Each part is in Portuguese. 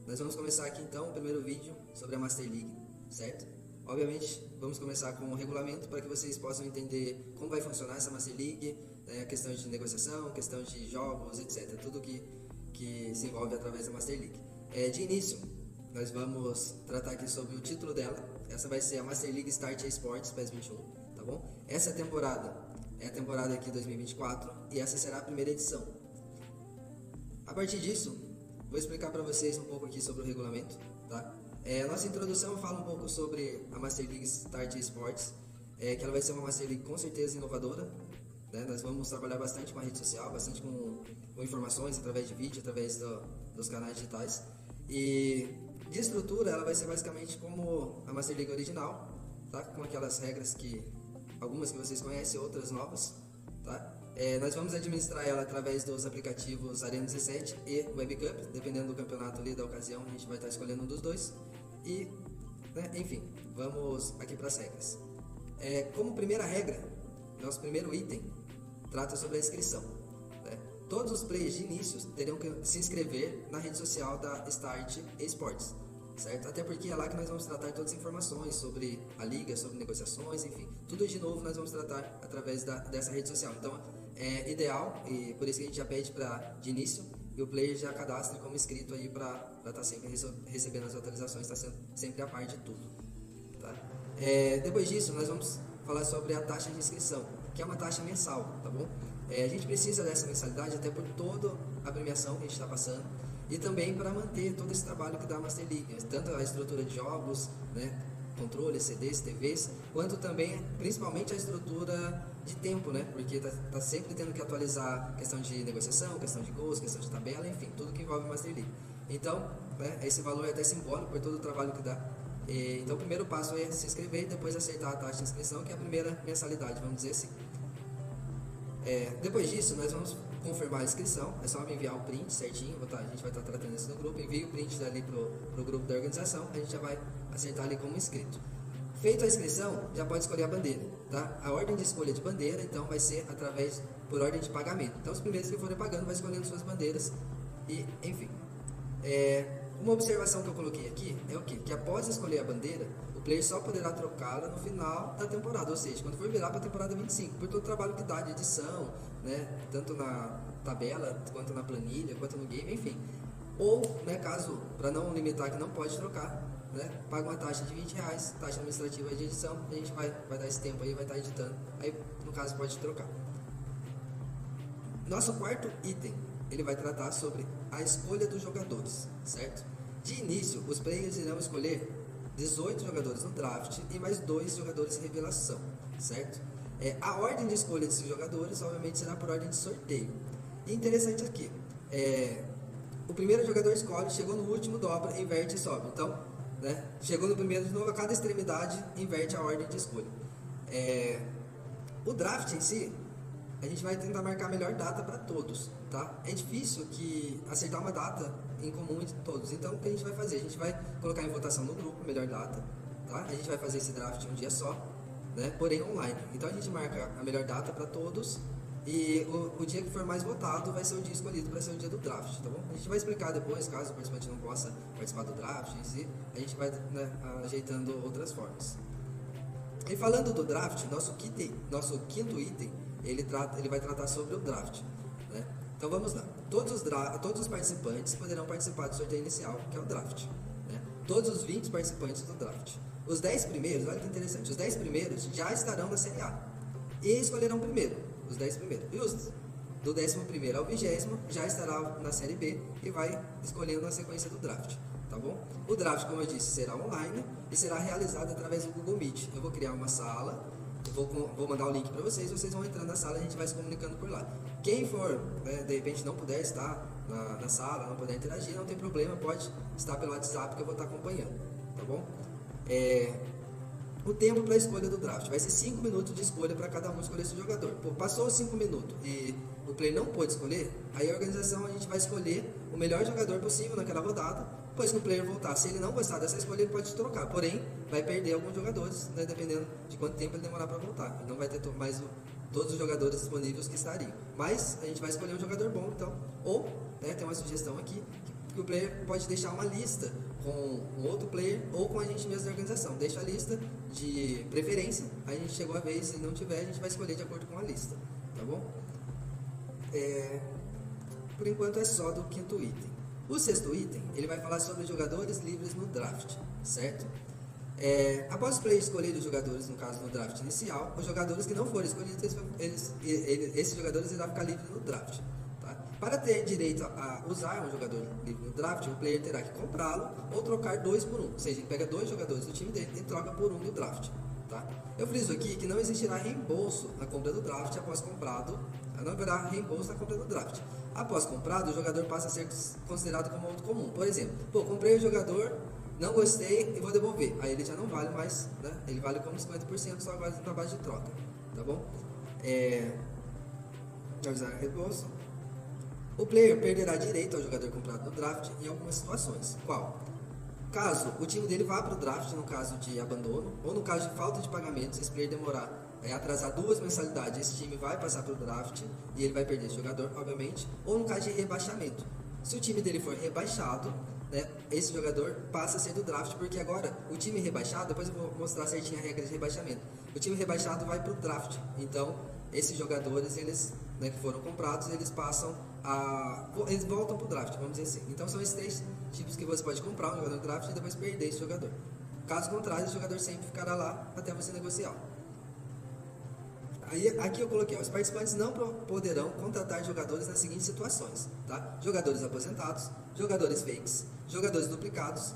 Nós vamos começar aqui então o primeiro vídeo sobre a Master League, certo? Obviamente, vamos começar com o regulamento para que vocês possam entender como vai funcionar essa Master League, né, questão de negociação, questão de jogos, etc. Tudo que se envolve através da Master League. De início, nós vamos tratar aqui sobre o título dela. Essa vai ser a Master League Start Esports PES 21, tá bom? Essa temporada é a temporada aqui 2024 e essa será a primeira edição. A partir disso, vou explicar para vocês um pouco aqui sobre o regulamento, tá? Nossa introdução fala um pouco sobre a Master League Start Esports, que ela vai ser uma Master League com certeza inovadora, né? Nós vamos trabalhar bastante com a rede social, bastante com informações através de vídeo, através dos canais digitais. E de estrutura, ela vai ser basicamente como a Master League original, tá? Com aquelas regras que algumas que vocês conhecem, outras novas, tá? Nós vamos administrar ela através dos aplicativos Arena 17 e Web Cup, dependendo do campeonato ali da ocasião, a gente vai estar escolhendo um dos dois. E, né, enfim, vamos aqui para as regras. Como primeira regra, nosso primeiro item trata sobre a inscrição, né? Todos os players de início terão que se inscrever na rede social da Start Esports, certo? Até porque é lá que nós vamos tratar todas as informações sobre a liga, sobre negociações, enfim, tudo de novo nós vamos tratar através dessa rede social. Então é ideal, e por isso que a gente já pede de início que o player já cadastre como inscrito aí para estar sempre recebendo as atualizações, estar sempre a par de tudo, tá? Depois disso nós vamos falar sobre a taxa de inscrição, que é uma taxa mensal, tá bom? A gente precisa dessa mensalidade até por toda a premiação que a gente está passando e também para manter todo esse trabalho que dá a Master League, tanto a estrutura de jogos, né, controles, CDs, TVs, quanto também, principalmente, a estrutura de tempo, né, porque tá sempre tendo que atualizar questão de negociação, questão de gols, questão de tabela, enfim, tudo que envolve a Master League. Então, né, esse valor é até simbólico por todo o trabalho que dá. Então, o primeiro passo é se inscrever e depois aceitar a taxa de inscrição, que é a primeira mensalidade, vamos dizer assim. Depois disso, nós vamos confirmar a inscrição. É só me enviar o print certinho, a gente vai estar tratando isso no grupo. Envie o print ali pro grupo da organização, a gente já vai acertar ali como inscrito. Feita a inscrição, já pode escolher a bandeira, tá? A ordem de escolha de bandeira, então, vai ser por ordem de pagamento. Então, os primeiros que forem pagando, vai escolhendo suas bandeiras e, enfim. Uma observação que eu coloquei aqui é o quê? Que após escolher a bandeira, o player só poderá trocá-la no final da temporada, ou seja, quando for virar para a temporada 25, por todo o trabalho que dá de edição, né, tanto na tabela, quanto na planilha, quanto no game, enfim. Ou, né, caso, para não limitar que não pode trocar, né, paga uma taxa de R$20, taxa administrativa de edição, a gente vai dar esse tempo aí, vai estar editando, aí no caso pode trocar. Nosso quarto item, ele vai tratar sobre a escolha dos jogadores, certo? De início, os players irão escolher 18 jogadores no draft e mais 2 jogadores revelação, certo? A ordem de escolha desses jogadores, obviamente, será por ordem de sorteio. E interessante aqui, o primeiro jogador escolhe, chegou no último, dobra, inverte e sobe. Então, né, chegou no primeiro de novo, a cada extremidade inverte a ordem de escolha. O draft em si, a gente vai tentar marcar a melhor data para todos, tá? É difícil acertar uma data em comum entre todos. Então, o que a gente vai fazer? A gente vai colocar em votação no grupo a melhor data, tá? A gente vai fazer esse draft um dia só, né? Porém online. Então, a gente marca a melhor data para todos e o dia que for mais votado vai ser o dia escolhido para ser o dia do draft, tá bom? A gente vai explicar depois, caso o participante não possa participar do draft em si, a gente vai, né, ajeitando outras formas. E falando do draft, nosso quinto item, ele vai tratar sobre o draft, né? Então vamos lá. Todos os participantes poderão participar do sorteio inicial, que é o draft, né? Todos os 20 participantes do draft. Os 10 primeiros, olha que interessante, os 10 primeiros já estarão na Série A e escolherão primeiro, os 10 primeiros. E os do 11º ao 20º já estará na Série B e vai escolhendo na sequência do draft, tá bom? O draft, como eu disse, será online e será realizado através do Google Meet. Eu vou criar uma sala, vou mandar o link para vocês vão entrando na sala e a gente vai se comunicando por lá. Quem for, né, de repente não puder estar na sala, não puder interagir, não tem problema, pode estar pelo WhatsApp que eu vou estar acompanhando, tá bom? O tempo para a escolha do draft vai ser 5 minutos de escolha para cada um escolher esse jogador. Pô, passou os 5 minutos e o player não pôde escolher, aí a organização, a gente vai escolher o melhor jogador possível naquela rodada. Depois que o player voltar, se ele não gostar dessa escolha, ele pode trocar, porém vai perder alguns jogadores, né, dependendo de quanto tempo ele demorar para voltar. Ele não vai ter mais todos os jogadores disponíveis que estariam, mas a gente vai escolher um jogador bom, então. Ou, né, tem uma sugestão aqui, que o player pode deixar uma lista com um outro player ou com a gente mesmo da organização. Deixa a lista de preferência, aí a gente chegou a vez, se não tiver, a gente vai escolher de acordo com a lista, tá bom? Por enquanto é só do quinto item. O sexto item, ele vai falar sobre jogadores livres no draft, certo? Após os players escolherem os jogadores, no caso no draft inicial, os jogadores que não forem escolhidos, esses jogadores irão ficar livres no draft. Tá? Para ter direito a usar um jogador livre no draft, o player terá que comprá-lo ou trocar 2 por 1. Ou seja, ele pega 2 jogadores do time dele e troca por 1 no draft. Tá? Eu friso aqui que não existirá reembolso na compra do draft após comprado. Não haverá reembolso na compra do draft. Após comprado, o jogador passa a ser considerado como outro comum. Por exemplo, comprei o jogador, não gostei e vou devolver. Aí ele já não vale mais, né? Ele vale como 50% só agora na base de troca. Tá bom? Avisar reembolso. O player perderá direito ao jogador comprado no draft em algumas situações. Qual? Caso o time dele vá para o draft, no caso de abandono, ou no caso de falta de pagamentos, esse player demorar atrasar 2 mensalidades, esse time vai passar para o draft e ele vai perder esse jogador, obviamente, ou no caso de rebaixamento. Se o time dele for rebaixado, né, esse jogador passa a ser do draft, porque agora o time rebaixado, depois eu vou mostrar certinho a regra de rebaixamento, o time rebaixado vai para o draft, então esses jogadores, eles, né, que foram comprados, eles voltam para o draft, vamos dizer assim. Então são esses 3 tipos que você pode comprar um jogador no draft e depois perder esse jogador. Caso contrário, esse jogador sempre ficará lá até você negociar. Aí, aqui eu coloquei, os participantes não poderão contratar jogadores nas seguintes situações, tá? Jogadores aposentados, jogadores fakes, jogadores duplicados,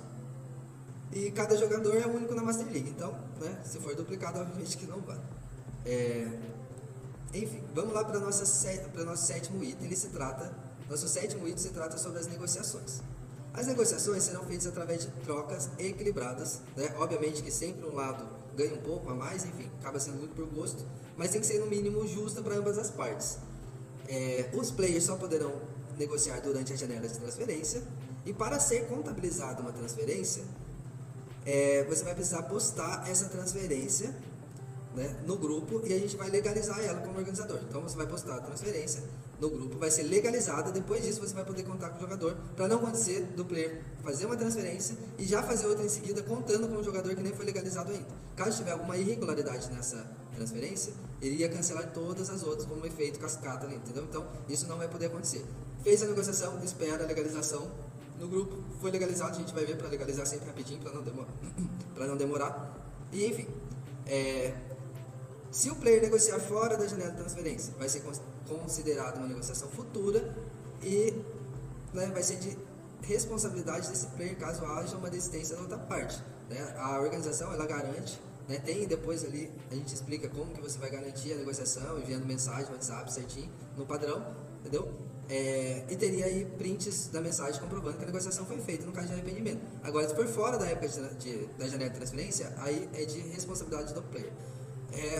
e cada jogador é único na Master League, então, né, se for duplicado, obviamente que não vale. Enfim, vamos lá para o nosso sétimo item. Nosso sétimo item se trata sobre as negociações. As negociações serão feitas através de trocas equilibradas, né? Obviamente que sempre um lado ganha um pouco a mais, enfim, acaba sendo muito por gosto, mas tem que ser no mínimo justa para ambas as partes. Os players só poderão negociar durante a janela de transferência, e para ser contabilizada uma transferência, você vai precisar postar essa transferência, né, no grupo, e a gente vai legalizar ela como organizador. Então você vai postar a transferência no grupo, vai ser legalizada, depois disso você vai poder contar com o jogador, para não acontecer do player fazer uma transferência e já fazer outra em seguida, contando com o jogador que nem foi legalizado ainda. Caso tiver alguma irregularidade nessa transferência, ele ia cancelar todas as outras como um efeito cascata ali, entendeu? Então isso não vai poder acontecer. Fez a negociação, espera a legalização no grupo, foi legalizado, a gente vai ver para legalizar sempre rapidinho, para não demorar. E enfim, se o player negociar fora da janela de transferência, vai ser considerado uma negociação futura e, né, vai ser de responsabilidade desse player caso haja uma desistência da outra parte, né? A organização, ela garante, né, tem depois ali, a gente explica como que você vai garantir a negociação, enviando mensagem no WhatsApp certinho, no padrão, entendeu? E teria aí prints da mensagem comprovando que a negociação foi feita no caso de arrependimento. Agora, se for fora da época da janela de transferência, aí é de responsabilidade do player.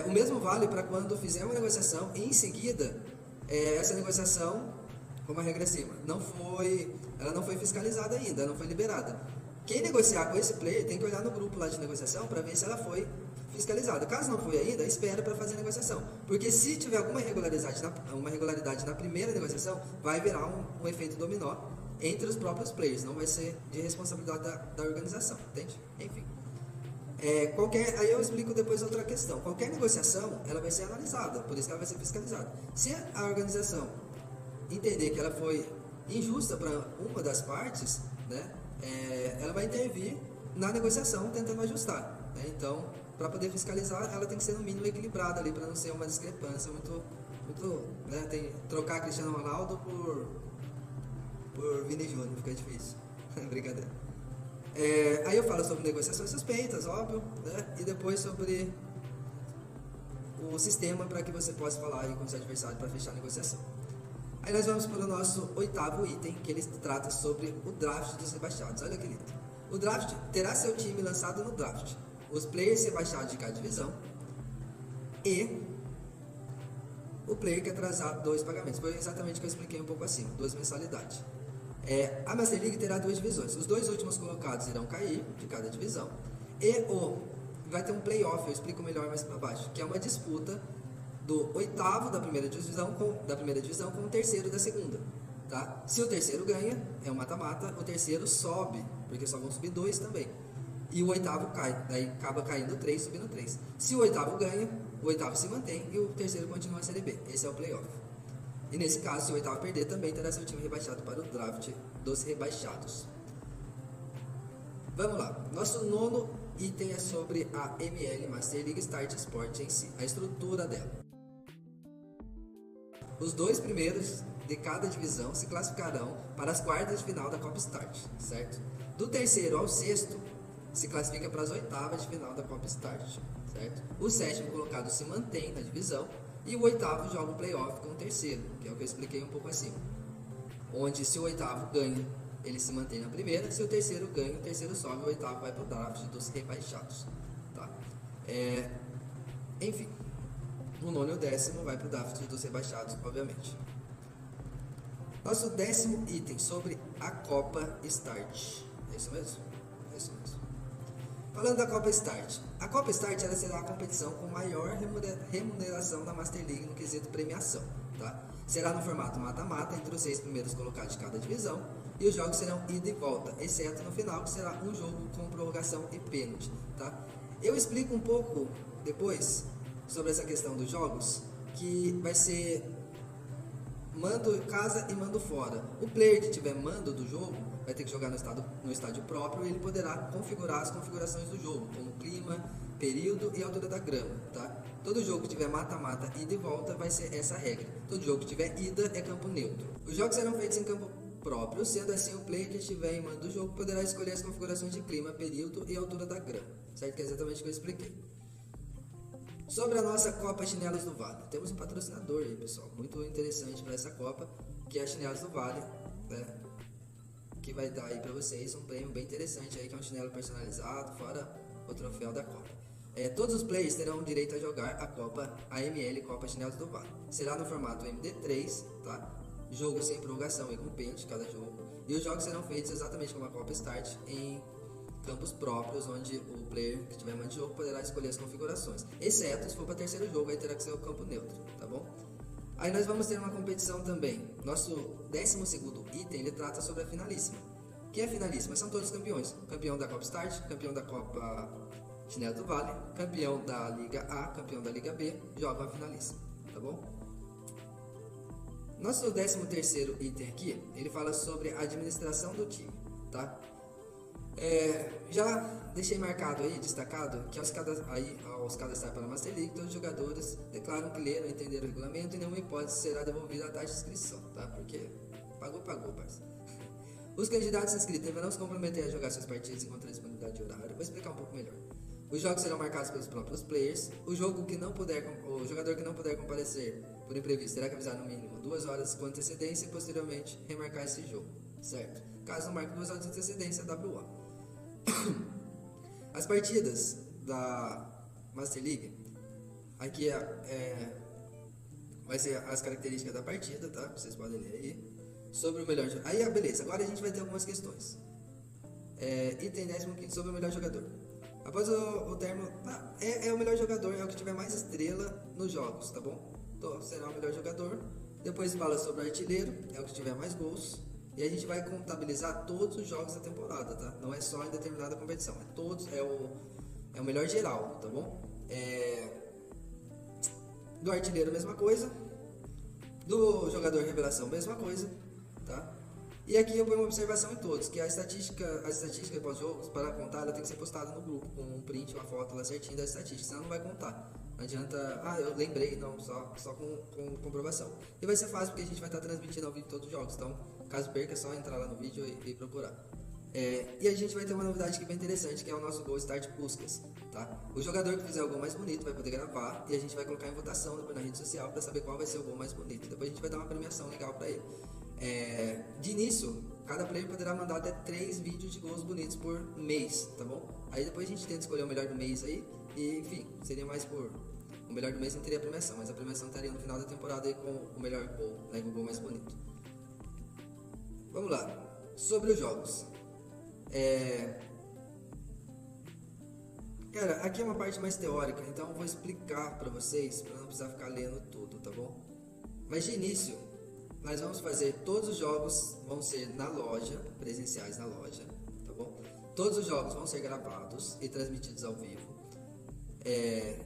O mesmo vale para quando fizer uma negociação e em seguida essa negociação, como a regra acima, ela não foi fiscalizada ainda, ela não foi liberada. Quem negociar com esse player tem que olhar no grupo lá de negociação para ver se ela foi fiscalizada. Caso não foi ainda, espera para fazer a negociação, porque se tiver alguma irregularidade na primeira negociação, vai virar um efeito dominó entre os próprios players, não vai ser de responsabilidade da organização, entende? Enfim. Aí eu explico depois outra questão. Qualquer negociação, ela vai ser analisada, por isso que ela vai ser fiscalizada. Se a organização entender que ela foi injusta para uma das partes, né, ela vai intervir na negociação tentando ajustar, né? Então, para poder fiscalizar, ela tem que ser no mínimo equilibrada ali, para não ser uma discrepância muito, né, trocar Cristiano Ronaldo por Vini Júnior, fica difícil. Brincadeira. Aí eu falo sobre negociações suspeitas, óbvio, né? E depois sobre o sistema para que você possa falar aí com o seu adversário para fechar a negociação. Aí nós vamos para o nosso 8º item, que ele trata sobre o draft dos rebaixados. Olha que lindo. O draft terá seu time lançado no draft, os players rebaixados de cada divisão e o player que atrasar 2 pagamentos. Foi exatamente o que eu expliquei um pouco acima, 2 mensalidades. A Master League terá 2 divisões. Os 2 últimos colocados irão cair de cada divisão. Vai ter um playoff, eu explico melhor mais para baixo, que é uma disputa do 8º da primeira divisão com o 3º da segunda. tá? Se o terceiro ganha, é um mata-mata, o terceiro sobe, porque só vão subir 2 também. E o oitavo cai, daí acaba caindo 3, subindo 3. Se o oitavo ganha, o oitavo se mantém e o terceiro continua a Série B. Esse é o playoff. E nesse caso, se o oitavo perder, também terá seu time rebaixado para o draft dos rebaixados. Vamos lá. Nosso nono item é sobre a ML Master League Start Sport em si, a estrutura dela. Os 2 primeiros de cada divisão se classificarão para as quartas de final da Copa Start, certo? Do terceiro ao sexto se classifica para as oitavas de final da Copa Start, certo? O sétimo colocado se mantém na divisão e o oitavo joga o playoff com o terceiro, que é o que eu expliquei um pouco acima. Onde se o oitavo ganha, ele se mantém na primeira, se o terceiro ganha, o terceiro sobe, o oitavo vai para o draft dos rebaixados, tá? Enfim, o nono e o décimo vai para o draft dos rebaixados, obviamente. Nosso 10º item sobre a Copa Start. É isso mesmo? É isso mesmo. Falando da Copa Start. A Copa Start ela será a competição com maior remuneração da Master League no quesito premiação, tá? Será no formato mata-mata entre os 6 primeiros colocados de cada divisão e os jogos serão ida e volta, exceto no final que será um jogo com prorrogação e pênalti, tá? Eu explico um pouco depois sobre essa questão dos jogos, que vai ser mando casa e mando fora. O player que tiver mando do jogo vai ter que jogar no estádio próprio e ele poderá configurar as configurações do jogo, como clima, período e altura da grama, tá? Todo jogo que tiver mata-mata, ida e volta vai ser essa regra. Todo jogo que tiver ida é campo neutro. Os jogos serão feitos em campo próprio, sendo assim o player que estiver em mando do jogo poderá escolher as configurações de clima, período e altura da grama, certo? Que é exatamente o que eu expliquei. Sobre a nossa Copa Chinelos do Vale, temos um patrocinador aí, pessoal, muito interessante para essa Copa, que é a Chinelos do Vale, né? Que vai dar aí para vocês um prêmio bem interessante aí, que é um chinelo personalizado, fora o troféu da Copa. Todos os players terão direito a jogar a Copa AML Copa Chinelos do Vale. Será no formato MD3, tá? Jogo sem prorrogação e com pênalti cada jogo. E os jogos serão feitos exatamente como a Copa Start em campos próprios, onde o player que tiver mando de jogo poderá escolher as configurações, exceto se for para terceiro jogo, aí terá que ser o campo neutro, tá bom? Aí nós vamos ter uma competição também. Nosso 12º item, ele trata sobre a finalíssima. Que é a finalíssima? São todos campeões. Campeão da Copa Start, campeão da Copa Chinelo do Vale, campeão da Liga A, campeão da Liga B, jogam a finalíssima, tá bom? Nosso 13º item aqui, ele fala sobre a administração do time, tá? Já deixei marcado aí, destacado, que aos cadastrar para a Master League, todos os jogadores declaram que leram e entenderam o regulamento e nenhuma hipótese será devolvida a taxa de inscrição, tá? Porque pagou, parça. Os candidatos inscritos deverão se comprometer a jogar suas partidas enquanto a disponibilidade de horário. Vou explicar um pouco melhor. Os jogos serão marcados pelos próprios players. O jogador que não puder comparecer por imprevisto terá que avisar no mínimo 2 horas com antecedência e posteriormente remarcar esse jogo, certo? Caso não marque 2 horas de antecedência, WA. As partidas da Master League, aqui vai ser as características da partida, tá? Vocês podem ler aí. Sobre o melhor jogador. Aí, beleza, agora a gente vai ter algumas questões. Item 15 sobre o melhor jogador. Após o termo, é o melhor jogador, é o que tiver mais estrela nos jogos, tá bom? Então, será o melhor jogador. Depois fala sobre o artilheiro, é o que tiver mais gols. E a gente vai contabilizar todos os jogos da temporada, tá? Não é só em determinada competição, é o melhor geral, tá bom? Do artilheiro, mesma coisa. Do jogador revelação, mesma coisa, tá? E aqui eu ponho uma observação em todos, que as estatísticas pós-jogos, para contar, ela tem que ser postada no grupo, com um print, uma foto lá certinho da estatística, senão não vai contar. Não adianta, eu lembrei, não, só com comprovação. E vai ser fácil, porque a gente vai estar transmitindo ao vivo todos os jogos, então, caso perca, é só entrar lá no vídeo e procurar. E a gente vai ter uma novidade aqui bem interessante, que é o nosso Gol Start Puskas, tá? O jogador que fizer o gol mais bonito vai poder gravar, e a gente vai colocar em votação depois na rede social para saber qual vai ser o gol mais bonito. Depois a gente vai dar uma premiação legal para ele. De início, cada player poderá mandar até 3 vídeos de gols bonitos por mês, tá bom? Aí depois a gente tenta escolher o melhor do mês aí, e enfim, seria mais por... O melhor do mês não teria premiação, mas a premiação estaria no final da temporada aí com o melhor gol, né, com o gol mais bonito. Vamos lá, sobre os jogos. Cara, aqui é uma parte mais teórica, então eu vou explicar pra vocês, pra não precisar ficar lendo tudo, tá bom? Mas de início, nós vamos fazer, todos os jogos vão ser na loja, presenciais na loja, tá bom? Todos os jogos vão ser gravados e transmitidos ao vivo.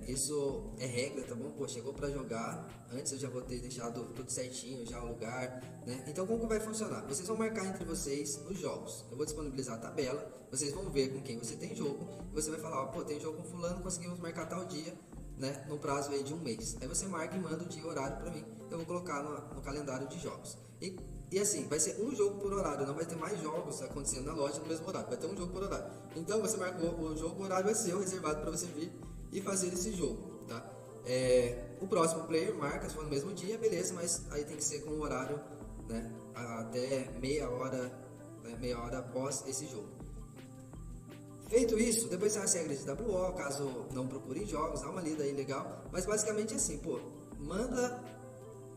Isso é regra, tá bom? Pô, chegou pra jogar, antes eu já vou ter deixado tudo certinho, já o lugar, né? Então como que vai funcionar? Vocês vão marcar entre vocês os jogos. Eu vou disponibilizar a tabela, vocês vão ver com quem você tem jogo, e você vai falar, ó, pô, tem jogo com fulano, conseguimos marcar tal dia, né? No prazo aí de um mês. Aí você marca e manda o dia e horário pra mim, eu vou colocar no calendário de jogos. E assim, vai ser um jogo por horário, não vai ter mais jogos acontecendo na loja no mesmo horário, vai ter um jogo por horário. Então você marcou o jogo, o horário é seu, reservado para você vir e fazer esse jogo, tá? O próximo player marca, se for no mesmo dia, beleza, mas aí tem que ser com o horário, né, até meia hora após esse jogo. Feito isso, depois tem as regras de WO, caso não procurem jogos, dá uma lida aí legal, mas basicamente é assim, pô, manda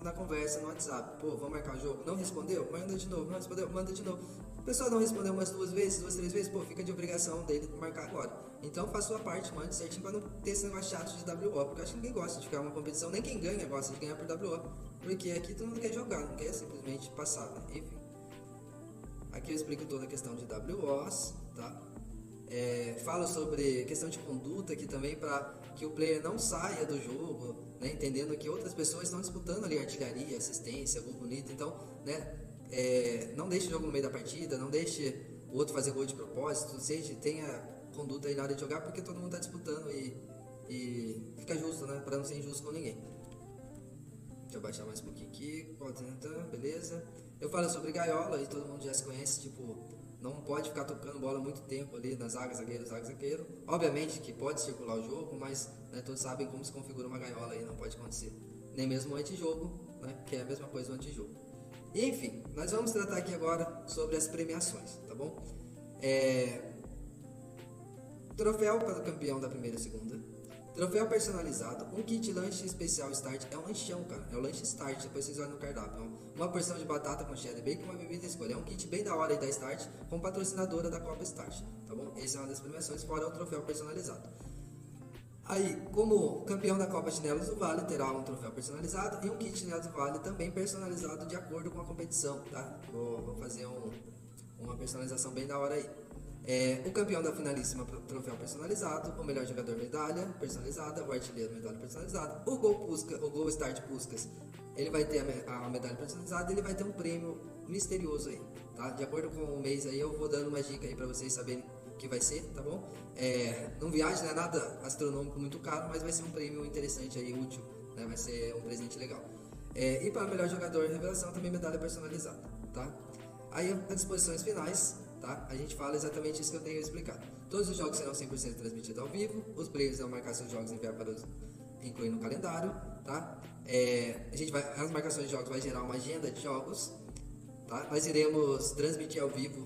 na conversa no WhatsApp, pô, vamos marcar o jogo, não respondeu? Manda de novo, não respondeu? Manda de novo. O pessoal não respondeu umas duas, três vezes, pô, fica de obrigação dele marcar agora. Então faça a sua parte, mande certinho para não ter esse negócio chato de WO, porque eu acho que ninguém gosta de ficar uma competição, nem quem ganha gosta de ganhar por WO, porque aqui todo mundo quer jogar, não quer simplesmente passar, né? Enfim. Aqui eu explico toda a questão de WOs, tá? Falo sobre questão de conduta aqui também, para que o player não saia do jogo, né? Entendendo que outras pessoas estão disputando ali artilharia, assistência, gol bonito, então, né? Não deixe o jogo no meio da partida, não deixe o outro fazer gol de propósito, tenha conduta aí na hora de jogar, porque todo mundo está disputando e fica justo, né? Para não ser injusto com ninguém. Deixa eu baixar mais um pouquinho aqui, beleza. Eu falo sobre gaiola e todo mundo já se conhece, tipo, não pode ficar tocando bola muito tempo ali na zaga, zagueiro. Obviamente que pode circular o jogo, mas, né, todos sabem como se configura uma gaiola aí, não pode acontecer. Nem mesmo o antijogo, né, que é a mesma coisa do antijogo. E, enfim, nós vamos tratar aqui agora sobre as premiações, tá bom? Troféu para o campeão da primeira e segunda. Troféu personalizado, um kit lanche especial Start, é um lanchão, cara, é o lanche Start, depois vocês olham no cardápio, uma porção de batata com cheddar bacon e uma bebida escolha, é um kit bem da hora aí da Start, com patrocinadora da Copa Start, tá bom? Essa é uma das premiações, fora o troféu personalizado. Aí, como campeão da Copa Chinelos do Vale, terá um troféu personalizado e um kit Chinelos do Vale também personalizado de acordo com a competição, tá? Vou fazer uma personalização bem da hora aí. O campeão da finalíssima, troféu personalizado, o melhor jogador, medalha personalizada, o artilheiro, medalha personalizada, o gol Start Puskas, ele vai ter a medalha personalizada, ele vai ter um prêmio misterioso aí, tá? De acordo com o mês aí, eu vou dando uma dica aí pra vocês saberem o que vai ser, tá bom? Não viagem, não é nada astronômico muito caro, mas vai ser um prêmio interessante aí, útil, né? Vai ser um presente legal. E para o melhor jogador revelação, também medalha personalizada, tá? Aí as disposições finais, tá? A gente fala exatamente isso que eu tenho explicado. Todos os jogos serão 100% transmitidos ao vivo, os players vão marcar seus jogos e enviar para incluir no calendário, tá? As marcações de jogos vai gerar uma agenda de jogos, tá? Nós iremos transmitir ao vivo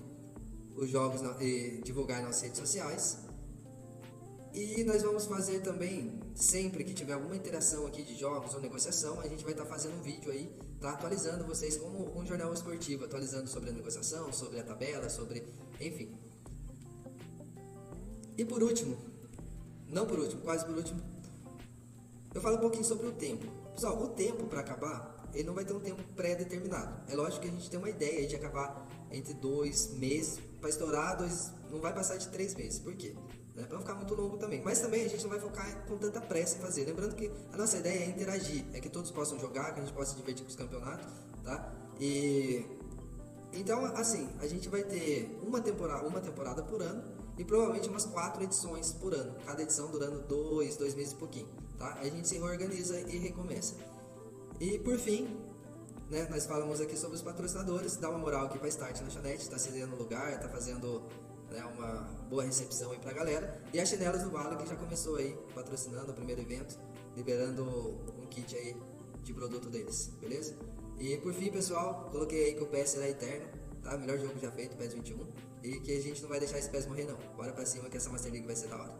os jogos e divulgar nas redes sociais. E nós vamos fazer também, sempre que tiver alguma interação aqui de jogos ou negociação, a gente vai estar fazendo um vídeo aí, tá? Atualizando vocês como um jornal esportivo, atualizando sobre a negociação, sobre a tabela, enfim. E por último, quase por último, eu falo um pouquinho sobre o tempo. Pessoal, o tempo para acabar, ele não vai ter um tempo pré-determinado. É lógico que a gente tem uma ideia de acabar entre 2 meses, para estourar não vai passar de 3 meses. Por quê? Para não ficar muito longo também. Mas também a gente não vai focar com tanta pressa em fazer. Lembrando que a nossa ideia é interagir, é que todos possam jogar, que a gente possa se divertir com os campeonatos, tá? Então, assim, a gente vai ter uma temporada por ano e provavelmente umas 4 edições por ano. Cada edição durando 2 meses e pouquinho, tá? Aí a gente se reorganiza e recomeça. E por fim, né, nós falamos aqui sobre os patrocinadores. Dá uma moral aqui para Start Lanchonete, está cedendo lugar, está fazendo, né, uma boa recepção aí pra galera. E a Chinelos do Vale, que já começou aí patrocinando o primeiro evento, liberando um kit aí de produto deles, beleza? E por fim, pessoal, coloquei aí que o PES será eterno, tá? Melhor jogo já feito, PES 21. E que a gente não vai deixar esse PES morrer não. Bora pra cima que essa Master League vai ser da hora.